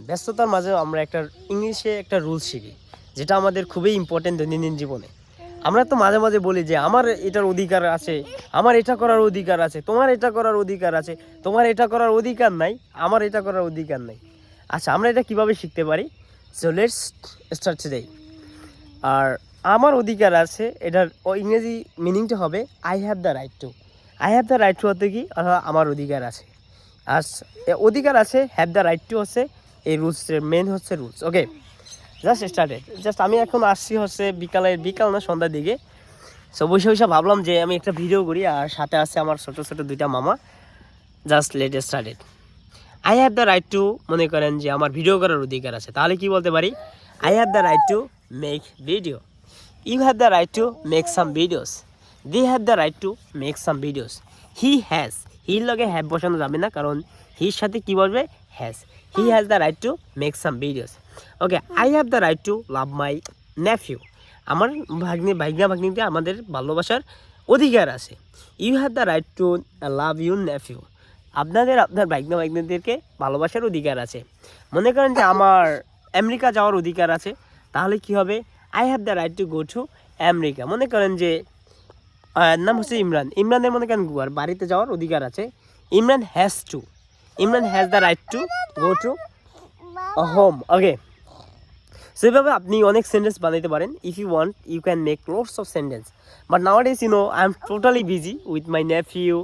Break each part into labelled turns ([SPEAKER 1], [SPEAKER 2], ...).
[SPEAKER 1] ব্যস্ততার মাঝেও আমরা একটা ইংলিশে একটা রুলস শিখি, যেটা আমাদের খুবই ইম্পর্টেন্ট দৈনন্দিন জীবনে। আমরা তো মাঝে মাঝে বলি যে আমার এটার অধিকার আছে, আমার এটা করার অধিকার আছে, তোমার এটা করার অধিকার আছে, তোমার এটা করার অধিকার নাই, আমার এটা করার অধিকার নাই। আচ্ছা, আমরা এটা কিভাবে শিখতে পারি? So let's start today. আর আমার অধিকার আছে, এটার ইংরেজি মিনিংটা হবে I have the right to. I have the right to হতে কি, অর্থাৎ আমার অধিকার আছে। আর অধিকার আছে, হ্যাভ দ্য রাইট টু হচ্ছে এই রুলসের মেন হচ্ছে রুলস। ওকে, জাস্ট আমি এখন আসছি হচ্ছে বিকাল না সন্ধ্যার দিকে। সো বসে ভাবলাম যে আমি একটা ভিডিও করি, আর সাথে আছে আমার ছোটো ছোটো দুইটা মামা। Just let started. I have the right two, মনে করেন যে আমার ভিডিও করার অধিকার আছে, তাহলে কি বলতে পারি? I have the right to make video. You have the right to make some videos. They have the right to make some videos. He has, হির লগে হ্যাভ বসানো যাবে না, কারণ হির সাথে কি বলবে? Has. He has the right to make some videos. Okay, I have the right to love my nephew. আমার ভাগ্নিতে আমাদের ভালোবাসার অধিকার আছে। You have the right to love your nephew. আপনার ভাগ্নিদেরকে ভালোবাসার অধিকার আছে। মনে করেন যে আমার আমেরিকা যাওয়ার অধিকার আছে, তাহলে কি হবে? I have the right to go to America. মনে করেন যে নাম হচ্ছে ইমরানের মনে করেন গোয়ার বাড়িতে যাওয়ার অধিকার আছে। Imran has the right to go to home. Okay, সেভাবে আপনি অনেক সেন্টেন্স বানাইতে পারেন। If you want you can make lots of sentence, but nowadays I am totally busy with my nephew,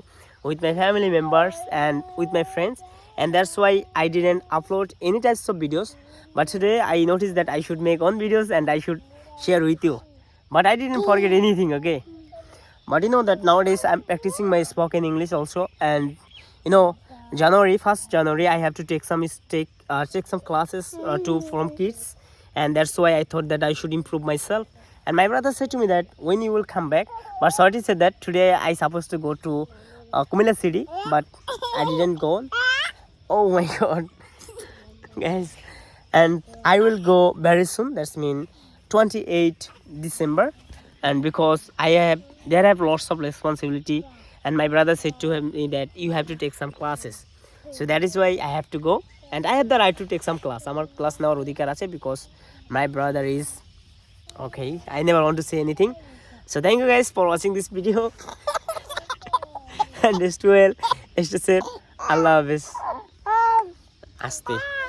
[SPEAKER 1] with my family members and with my friends, and that's why I didn't upload any types of videos. But today I noticed that I should make one videos and I should share with you, but I didn't forget anything. Okay, but you know that nowadays I'm practicing my spoken English also, and you know, 1st January I have to take some classes from kids, and that's why I thought that I should improve myself. And my brother said to me that when you will come back, but sorry said that today I supposed to go to Kumila City, but I didn't go. Oh my god, guys! And I will go very soon. That's mean 28 December, and because there have lots of responsibility, and my brother said to me that you have to take some classes, so that is why I have to go, and I have the right to take some class. Amar class now odhikar ache because my brother is okay. I never want to say anything. So thank you guys for watching this video. And stay well, stay safe. Allah Hafiz. Aste.